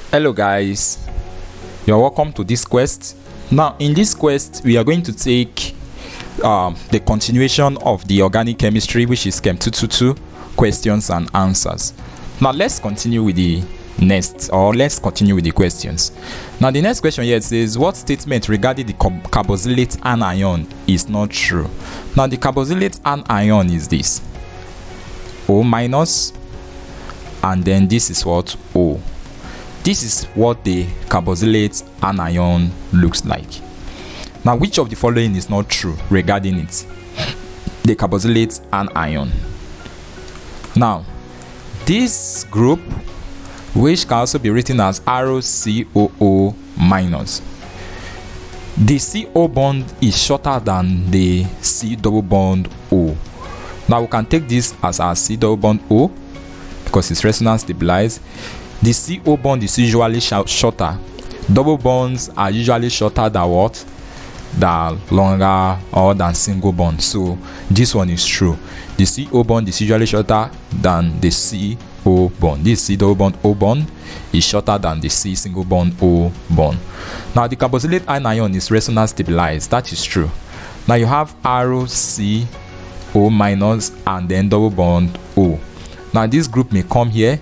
Hello guys, you're welcome to this quest. Now in this quest we are going to take the continuation of the organic chemistry, which is Chem 222 questions and answers. Now let's continue with the let's continue with the questions. Now the next question here says, what statement regarding the carboxylate anion is not true? Now the carboxylate anion is this O minus, and then this is what O. This is what the carboxylate anion looks like. Now, which of the following is not true regarding it? The carboxylate anion. Now, this group, which can also be written as ROCOO minus, the CO bond is shorter than the C double bond O. Now, we can take this as our C double bond O because it's resonance stabilized. The CO bond is usually shorter. Double bonds are usually shorter than what? Than longer or than single bond. So this one is true. The CO bond is usually shorter than the CO bond. This C double bond O bond is shorter than the C single bond O bond. Now the carboxylate anion is resonance stabilized. That is true. Now you have ROCO minus and then double bond O. Now this group may come here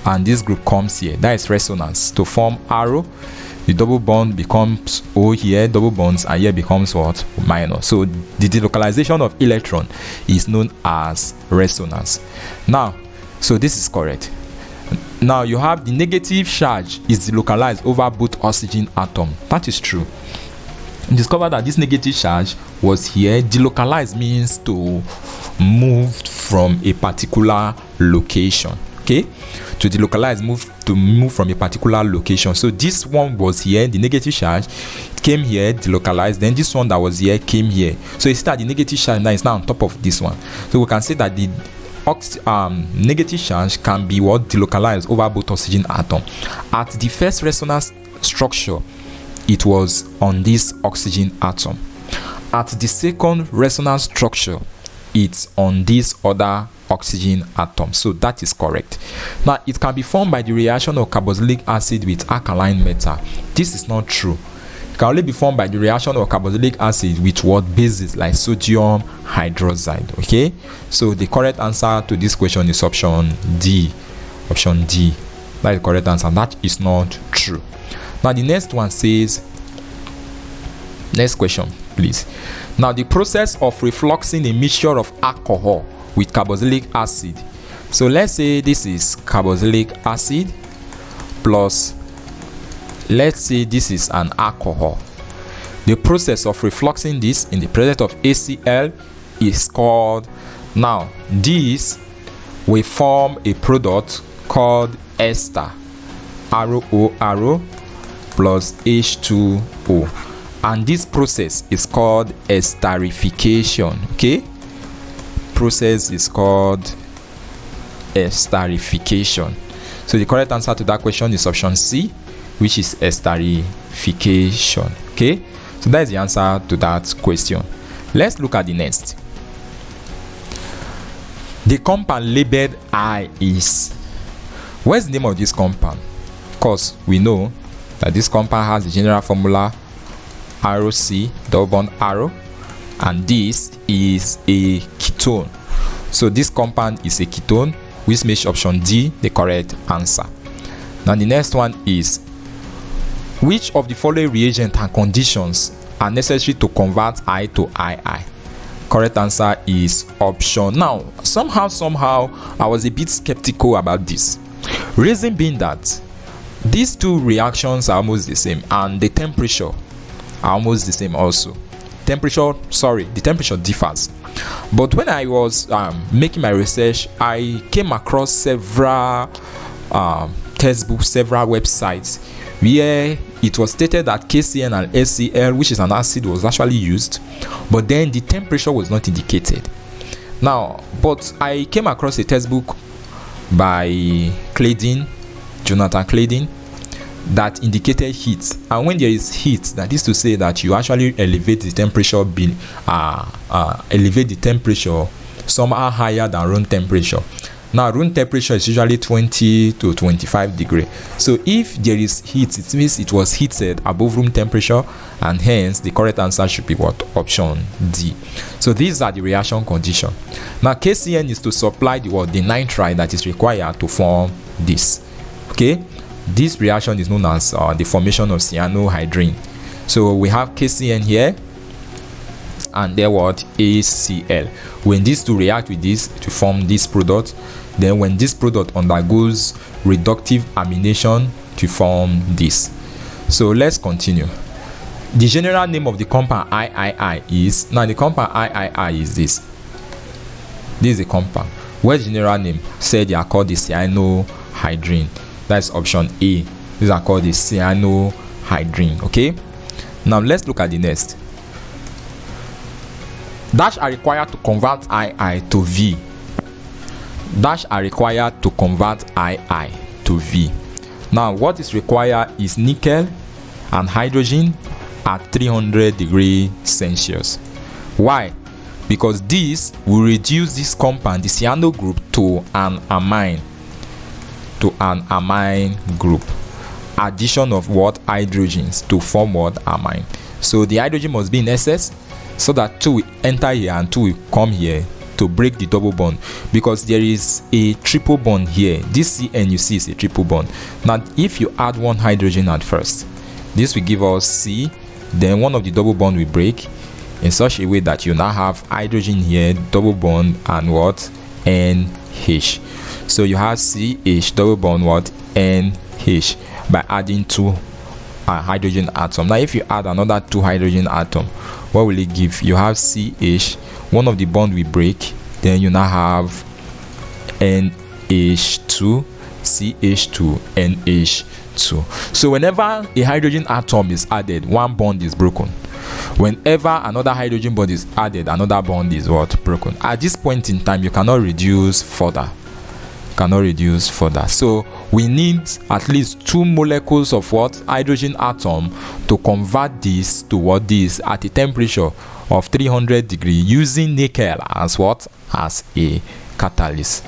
and this group comes here. That is resonance. To form arrow, the double bond becomes O here, double bonds, and here becomes what? Minus. So the delocalization of electron is known as resonance. Now, so this is correct. Now you have the negative charge is delocalized over both oxygen atom. That is true. Discover that this negative charge was here. Delocalized means to move from a particular location. Okay, to delocalize, move from a particular location. So this one was here, the negative charge came here, delocalized. Then this one that was here came here. So you see that the negative charge now is now on top of this one. So we can say that the negative charge can be what? Delocalized over both oxygen atom. At the first resonance structure, it was on this oxygen atom. At the second resonance structure, it's on this other oxygen atom. So that is correct. Now it can be formed by the reaction of carboxylic acid with alkaline metal. This is not true. It can only be formed by the reaction of carboxylic acid with what? Bases like sodium hydroxide. Okay, so the correct answer to this question is option D. Option D. That is the correct answer. That is not true. Now the next one says, next question please. Now the process of refluxing a mixture of alcohol with carboxylic acid. So let's say this is carboxylic acid plus, let's say this is an alcohol. The process of refluxing this in the presence of ACl is called, now this will form a product called ester, RO plus H2O, and this process is called esterification. Okay, process is called esterification. So the correct answer to that question is option C, which is esterification. Okay, so that is the answer to that question. Let's look at the next. The compound labeled I is, what's the name of this compound? Of course we know that this compound has the general formula ROC double bond arrow, and this is a ketone. So this compound is a ketone, which makes option D the correct answer. Now the next one is, which of the following reagents and conditions are necessary to convert I to II? Correct answer is option. Now somehow I was a bit skeptical about this, reason being that these two reactions are almost the same and the temperature are almost the same also. The temperature differs. But when I was making my research, I came across several textbooks, several websites where it was stated that KCN and HCl, which is an acid, was actually used, but then the temperature was not indicated. Now, but I came across a textbook by Jonathan Claydon, that indicated heat, and when there is heat, that is to say that you actually elevate the temperature somehow higher than room temperature, Now room temperature is usually 20 to 25 degrees. So if there is heat, it means it was heated above room temperature, and hence the correct answer should be what? Option D. So these are the reaction conditions. Now KCN is to supply the what? The nitride that is required to form this. Okay, this reaction is known as the formation of cyanohydrin. So we have KCN here, and then what? ACl. When these two react with this to form this product, then when this product undergoes reductive amination to form this. So let's continue. The general name of the compound III is, now the compound III is this. This is the compound. What's the general name? Said they are called the cyanohydrin. That's option A. These are called the cyanohydrin. Okay. Now let's look at the next. Dash are required to convert II to V. Dash are required to convert II to V. Now what is required is nickel and hydrogen at 300 degrees Celsius. Why? Because this will reduce this compound, the cyano group, to an amine. Group. Addition of what? Hydrogens to form what? Amine. So the hydrogen must be in excess, so that 2 will enter here and 2 will come here to break the double bond, because there is a triple bond here. This CN you see is a triple bond. Now if you add one hydrogen at first, this will give us C, then one of the double bond will break in such a way that you now have hydrogen here, double bond, and what? NH. So you have CH double bond what? NH, by adding 2 hydrogen atom. Now if you add another 2 hydrogen atom, what will it give? You have CH, one of the bond will break, then you now have NH2, CH2, NH2. So whenever a hydrogen atom is added, one bond is broken. Whenever another hydrogen bond is added, another bond is what? Broken. At this point in time, you cannot reduce further. So we need at least 2 molecules of what? Hydrogen atom to convert this to what? This at a temperature of 300 degrees using nickel as what? As a catalyst.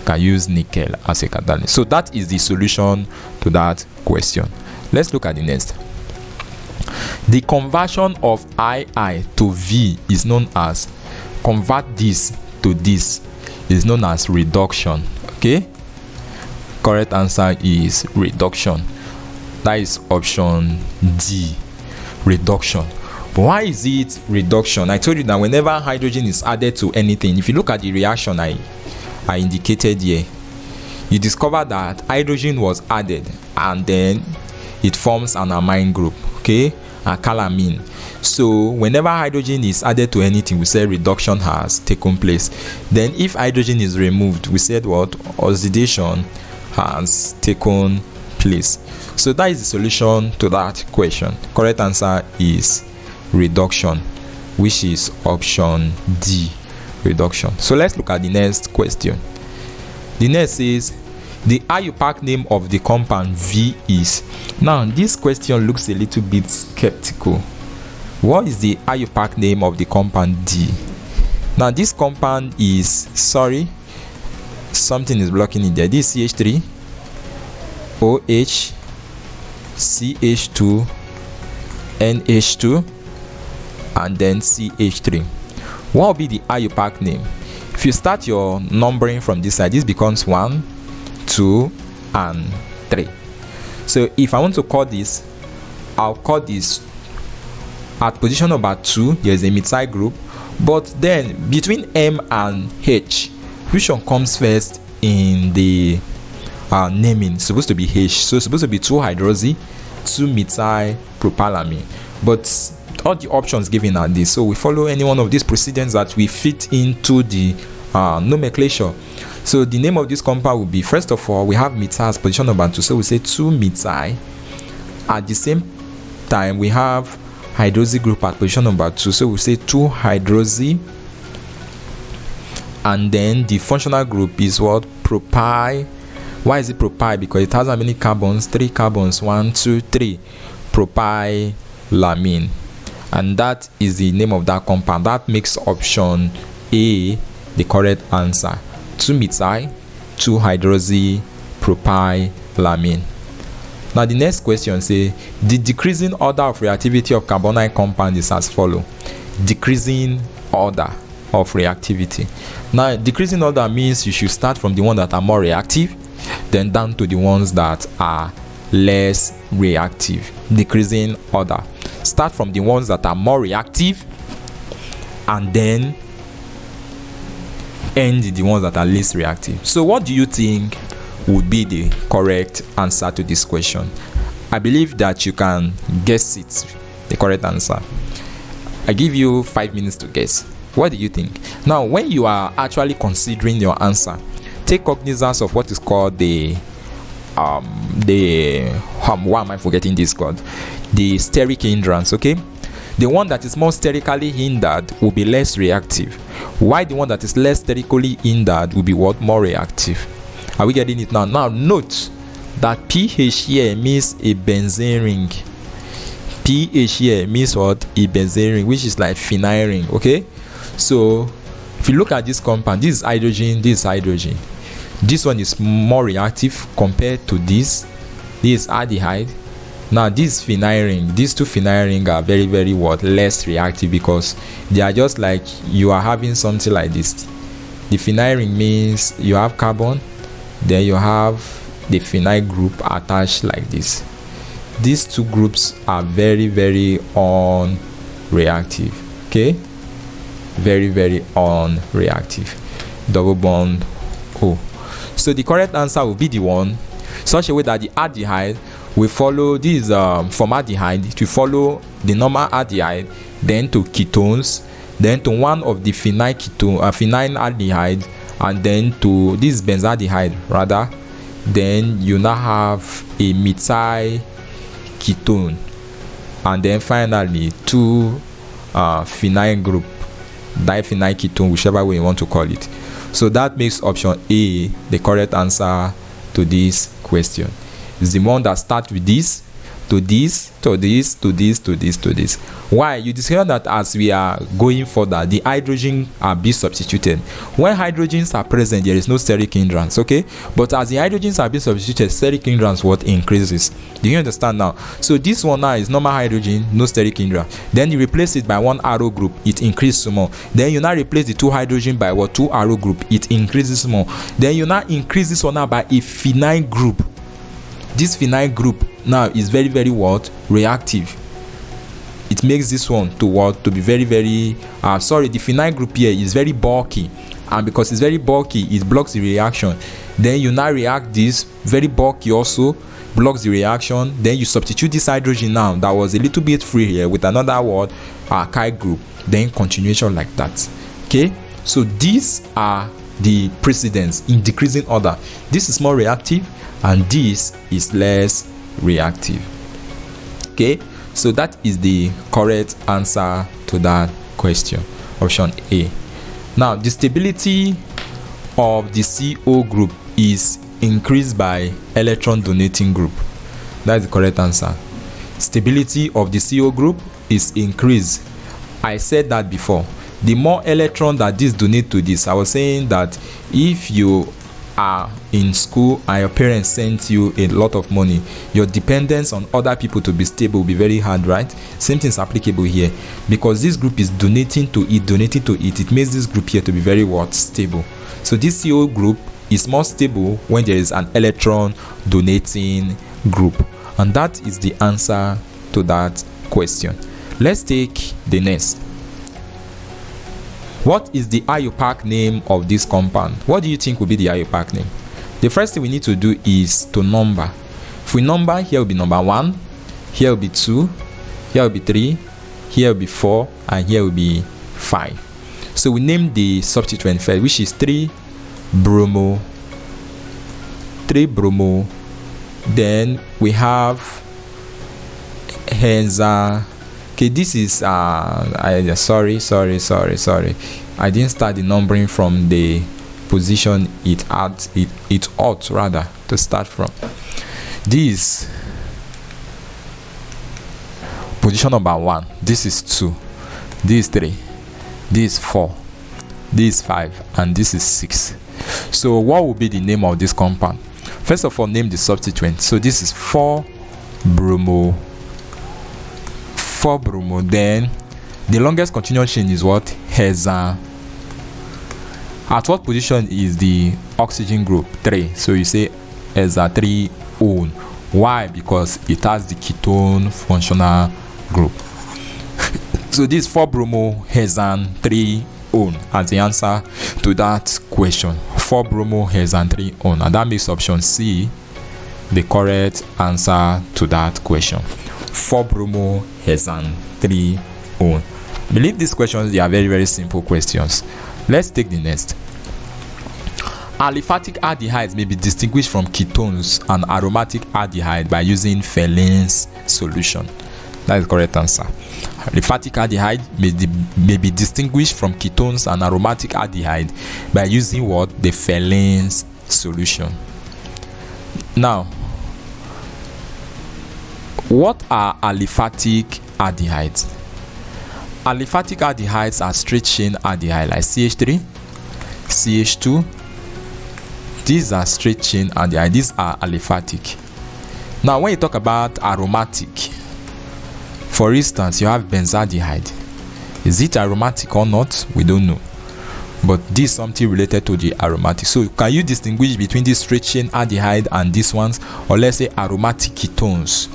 Can use nickel as a catalyst. So that is the solution to that question. Let's look at the next. The conversion of II to V is known as, convert this to this is known as reduction. Okay, correct answer is reduction. That is option D, reduction. But why is it reduction? I told you that whenever hydrogen is added to anything, if you look at the reaction I indicated here, you discover that hydrogen was added and then it forms an amine group, okay, a calamine. So whenever hydrogen is added to anything, we say reduction has taken place. Then if hydrogen is removed, we said what? Oxidation has taken place. So that is the solution to that question. Correct answer is reduction, which is option D, reduction. So let's look at the next question. The next is, the IUPAC name of the compound V is. Now this question looks a little bit skeptical. What is the IUPAC name of the compound D? Now this compound is, sorry, something is blocking it there. This is CH3, OH, CH2, NH2, and then CH3. What will be the IUPAC name? If you start your numbering from this side, this becomes 1, 2, and 3. So if I want to call this, I'll call this at position number 2. There is a methyl group, but then between M and H, which one comes first in the naming? It's supposed to be H, so it's supposed to be 2-hydroxy, 2-methyl-propylamine. But all the options given are this, so we follow any one of these precedents that we fit into the nomenclature. So the name of this compound will be, first of all, we have methyl as position number 2, so we say 2-methyl. At the same time, we have hydroxy group at position number 2, so we say 2-hydroxy. And then the functional group is what? Propyl. Why is it propyl? Because it has how many carbons? 3 carbons. 1, 2, 3. Propylamine. And that is the name of that compound. That makes option A the correct answer. 2-methyl, 2-hydroxypropylamine. Now the next question say the decreasing order of reactivity of carbonyl compound is as follow. Decreasing order of reactivity. Now decreasing order means you should start from the ones that are more reactive, then down to the ones that are less reactive. Decreasing order. Start from the ones that are more reactive and then end the ones that are less reactive. So what do you think would be the correct answer to this question? I believe that you can guess it, the correct answer. I give you 5 minutes to guess. What do you think? Now, when you are actually considering your answer, take cognizance of what is called the why am I forgetting this called? The steric hindrance, okay? The one that is more sterically hindered will be less reactive. Why the one that is less sterically hindered will be what? More reactive. Are we getting it now? Now note that pH here means a benzene ring. pH here means what? A benzene ring, which is like phenyl ring, okay? So if you look at this compound, this is hydrogen, this is hydrogen. This one is more reactive compared to this. This is aldehyde. Now this phenyl ring, these two phenyl ring are very, very what? Less reactive, because they are just like you are having something like this. The phenyl ring means you have carbon, then you have the phenyl group attached like this. These two groups are very, very unreactive. Okay, very, very unreactive. Double bond O. So the correct answer will be the one such a way that the aldehyde will follow this formaldehyde. It will follow the normal aldehyde, then to ketones, then to one of the phenyl aldehyde, and then to this benzaldehyde rather. Then you now have a methyl ketone, and then finally two phenyl group, diphenyl ketone, whichever way you want to call it. So that makes option A the correct answer to this question. It's the one that starts with this, to this, to this, to this, to this, to this. Why? You discover that as we are going further, the hydrogen are being substituted. When hydrogens are present, there is no steric hindrance, okay? But as the hydrogens are being substituted, steric hindrance what increases. Do you understand now? So this one now is normal hydrogen, no steric hindrance. Then you replace it by one arrow group, it increases more. Then you now replace the two hydrogen by what? Two arrow group, it increases more. Then you now increase this one now by a phenyl group. This phenyl group now is very, very what? Reactive. It makes this one to what? To be very, very the phenyl group here is very bulky, and because it's very bulky, it blocks the reaction. Then you now react this very bulky, also blocks the reaction. Then you substitute this hydrogen now that was a little bit free here with another word, alkyl group, then continuation like that. Okay, so these are the precedents in decreasing order. This is more reactive and this is less reactive. Okay, so that is the correct answer to that question, option A. Now the stability of the CO group is increased by electron donating group. That is the correct answer. Stability of the CO group is increased. I said that before. The more electron that this donate to this, I was saying that if you are in school and your parents sent you a lot of money, your dependence on other people to be stable will be very hard, right? Same thing is applicable here, because this group is donating to it, it makes this group here to be very what? Stable. So this CO group is more stable when there is an electron donating group, and that is the answer to that question. Let's take the next. What is the IUPAC name of this compound? What do you think will be the IUPAC name? The first thing we need to do is to number. If we number, here will be number 1, here will be 2, here will be 3, here will be 4, and here will be 5. So we name the substituent first, which is 3-bromo. Then we have henza. Okay, this is sorry. I didn't start the numbering from the position it ought rather to start from. This position number 1, this is 2, this is 3, this is 4, this is 5, and this is 6. So what will be the name of this compound? First of all, name the substituent. So this is 4-bromo. 4-bromo. Then the longest continuous chain is what? Hexane. At what position is the oxygen group? 3. So you say hexane 3-one. Why? Because it has the ketone functional group. So this 4-bromo hexane 3-one as the answer to that question. 4-bromo hexane 3-one, and that makes option C the correct answer to that question. 4-bromo hexane 3-one. I believe these questions, they are very, very simple questions. Let's take the next. Aliphatic aldehydes may be distinguished from ketones and aromatic aldehyde by using Fehling's solution. That is the correct answer. Aliphatic aldehyde may be distinguished from ketones and aromatic aldehyde by using what? The Fehling's solution. Now, what are aliphatic aldehydes? Aliphatic aldehydes are straight chain aldehyde like CH3, CH2. These are straight chain aldehyde. These are aliphatic. Now, when you talk about aromatic, for instance, you have benzaldehyde. Is it aromatic or not? We don't know. But this is something related to the aromatic. So, can you distinguish between this straight chain aldehyde and these ones? Or let's say aromatic ketones.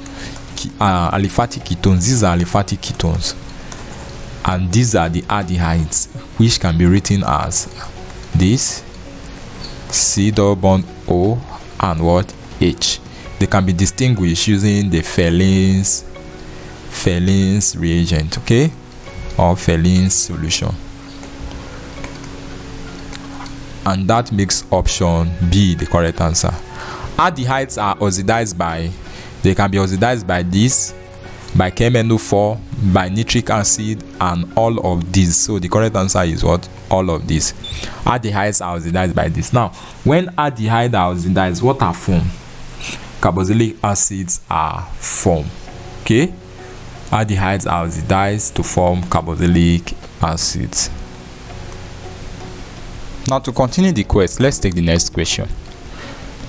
Aliphatic ketones. These are aliphatic ketones. And these are the aldehydes, which can be written as this C double bond O and what? H. They can be distinguished using the Fehling's reagent, okay, or Fehling's solution, and that makes option B the correct answer. Aldehydes are oxidized by, they can be oxidized by this, by KMnO4, by nitric acid, and all of these. So the correct answer is what? All of these. Aldehydes are oxidized by this. Now, when aldehydes are oxidized, what are formed? Carboxylic acids are formed. Okay, aldehydes are oxidized to form carboxylic acids. Now, to continue the quest, let's take the next question.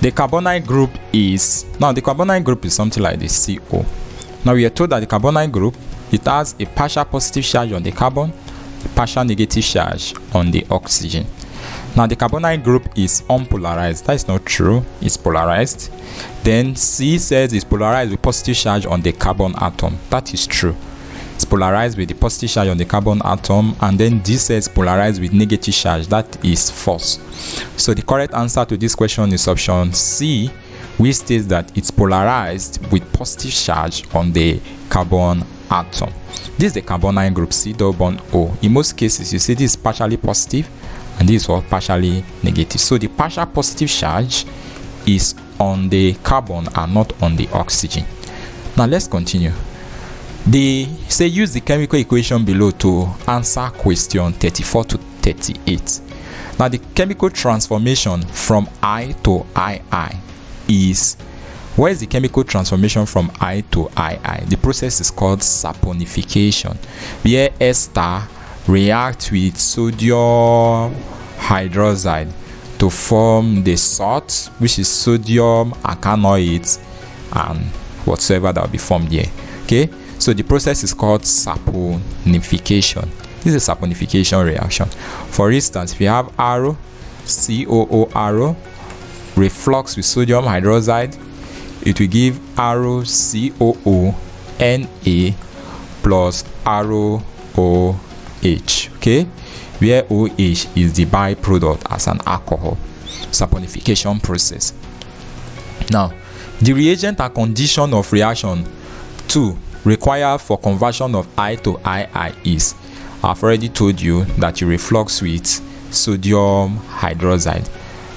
The carbonyl group is, now the carbonyl group is something like this, CO. Now we are told that the carbonyl group, it has a partial positive charge on the carbon, a partial negative charge on the oxygen. Now the carbonyl group is unpolarized. That is not true. It's polarized. Then C says it's polarized with positive charge on the carbon atom. That is true. It's polarized with the positive charge on the carbon atom, and then D says polarized with negative charge. That is false. So the correct answer to this question is option C, which states that it's polarized with positive charge on the carbon atom. This is the carbonyl group C double bond O. In most cases, you see this is partially positive and this is all partially negative. So the partial positive charge is on the carbon and not on the oxygen. Now let's continue. They say use the chemical equation below to answer question 34 to 38. Now the chemical transformation from I to II is, where is the chemical transformation from I to II? The process is called saponification, where ester reacts with sodium hydroxide to form the salt, which is sodium alkanoate and whatsoever that will be formed here. Okay, so the process is called saponification. This is a saponification reaction. For instance, if you have RO, COO reflux with sodium hydroxide, it will give ROCOO Na plus ROOH, okay, where OH is the byproduct as an alcohol. Saponification process. Now, the reagent and condition of reaction 2 required for conversion of I to II is, I've already told you that you reflux with sodium hydroxide.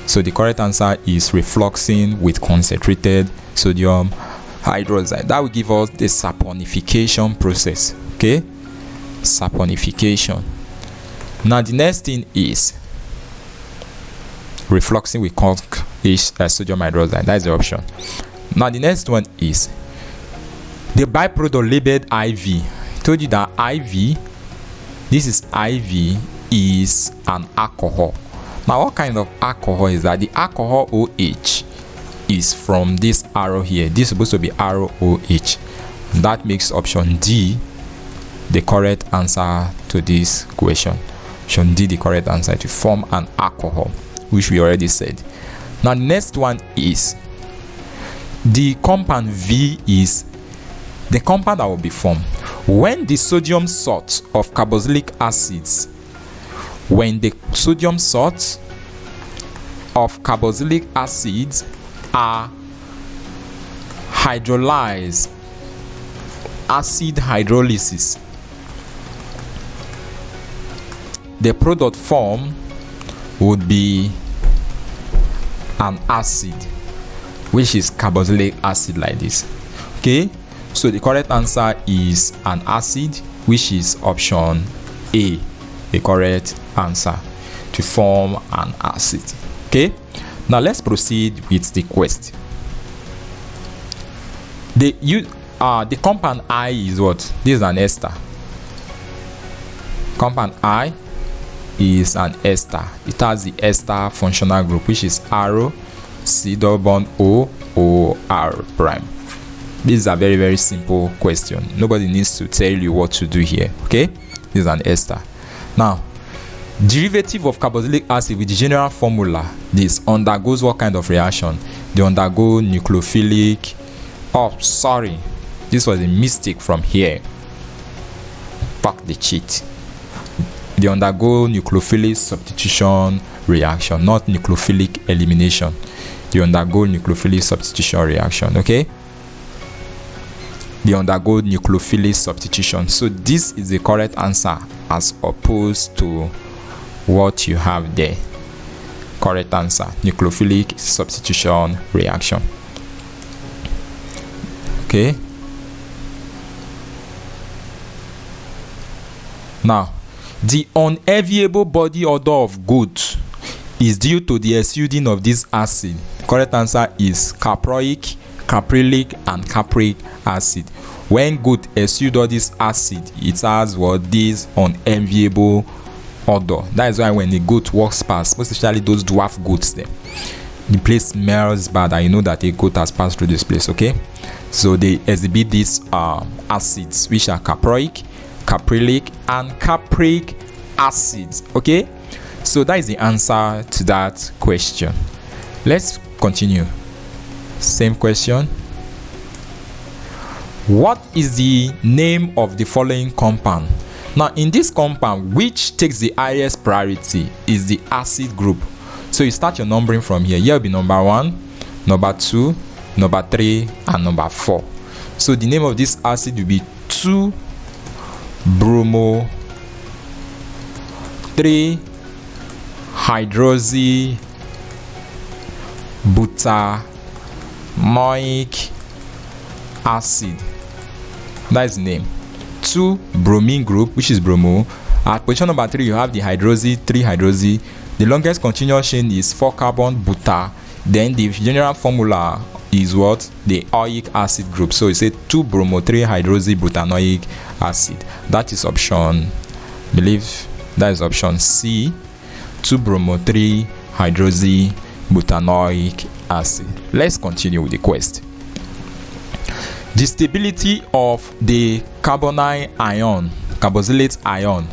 So the correct answer is refluxing with concentrated sodium hydroxide. That will give us the saponification process. Okay, saponification. Now the next thing is refluxing with sodium hydroxide. That is the option. Now the next one is the byproduct labeled IV. I told you that IV, this is IV, is an alcohol. Now, what kind of alcohol is that? The alcohol OH is from this arrow here. This is supposed to be arrow OH. That makes option D the correct answer to this question. Option D the correct answer, to form an alcohol, which we already said. Now, the next one is the compound V is the compound that will be formed when the sodium salts of carboxylic acids, when the sodium salts of carboxylic acids are hydrolyzed, acid hydrolysis, the product formed would be an acid, which is carboxylic acid, like this. Okay, so the correct answer is an acid, which is option A, the correct answer, to form an acid. Okay, now let's proceed with the quest. The compound I is what? This is an ester. Compound I is an ester. It has the ester functional group, which is arrow C double bond O O R prime. This is a very, very simple question. Nobody needs to tell you what to do here. Okay, this is an ester. Now, derivative of carboxylic acid with the general formula, this undergoes what kind of reaction? They undergo nucleophilic. Oh, sorry, this was a mistake from here. Back the cheat. They undergo nucleophilic substitution reaction, not nucleophilic elimination. They undergo nucleophilic substitution reaction. Okay, they undergo nucleophilic substitution. So this is the correct answer as opposed to what you have there. Correct answer, nucleophilic substitution reaction. Okay, now the unenviable body odor of goat is due to the exuding of this acid. Correct answer is caproic, caprylic, and capric acid. When goat exude all this acid, it has what? This unenviable odor. That is why when the goat walks past, most especially those dwarf goats, there, the place smells bad, and you know that a goat has passed through this place. Okay, so they exhibit these acids, which are caproic, caprylic, and capric acids. Okay, so that is the answer to that question. Let's continue. Same question. What is the name of the following compound? Now, in this compound, which takes the highest priority is the acid group. So you start your numbering from here. Here will be number 1, number 2, number 3, and number 4. So the name of this acid will be 2-bromo 3-hydroxy butanoic acid. That is the name. 2-bromine group, which is bromo. At position number 3, you have the hydroxy, 3-hydroxy. The longest continuous chain is 4-carbon buta. Then the general formula is what? The oic acid group. So it's a 2-bromo 3-hydroxy butanoic acid. That is option, I believe that is option C, 2-bromo 3-hydroxy butanoic acid. Let's continue with the quest. The stability of the carbonyl ion, carboxylate ion,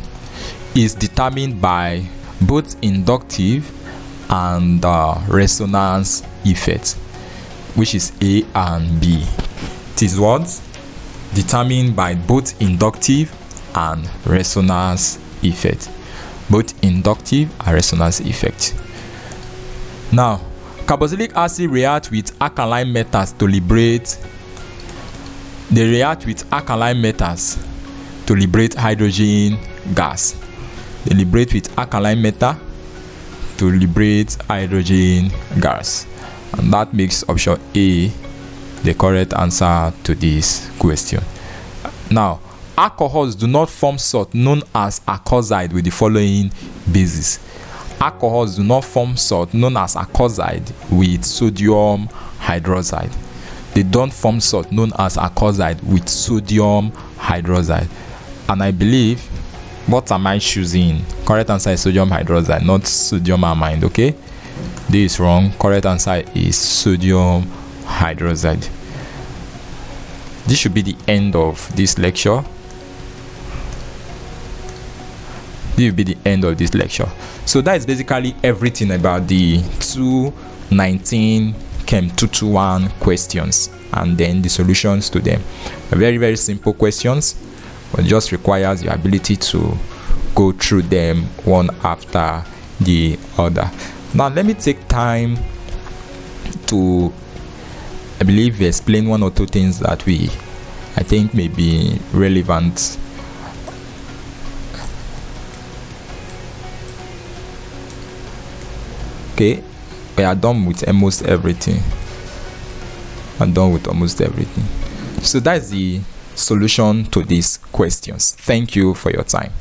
is determined by both inductive and resonance effect, which is A and B. It is what? Determined by both inductive and resonance effect. Both inductive and resonance effect. Now, carboxylic acid reacts with alkaline metals to liberate. They react with alkaline metals to liberate hydrogen gas. They liberate with alkaline metal to liberate hydrogen gas. And that makes option A the correct answer to this question. Now, alcohols do not form salt known as alkoxide with the following bases. Alcohols do not form salt known as alkoxide with sodium hydroxide. They don't form salt known as alkoxide with sodium hydroxide. And I believe What am I choosing? Correct answer is sodium hydroxide, not sodium amide. Okay, this is wrong. Correct answer is sodium hydroxide. This should be the end of this lecture. This will be the end of this lecture. So that is basically everything about the 219 Chem 221 questions and then the solutions to them. Very, very simple questions, but just requires your ability to go through them one after the other. Now let me take time to, I believe, explain one or two things that I think may be relevant. Okay, we are done with almost everything. I'm done with almost everything. So that's the solution to these questions. Thank you for your time.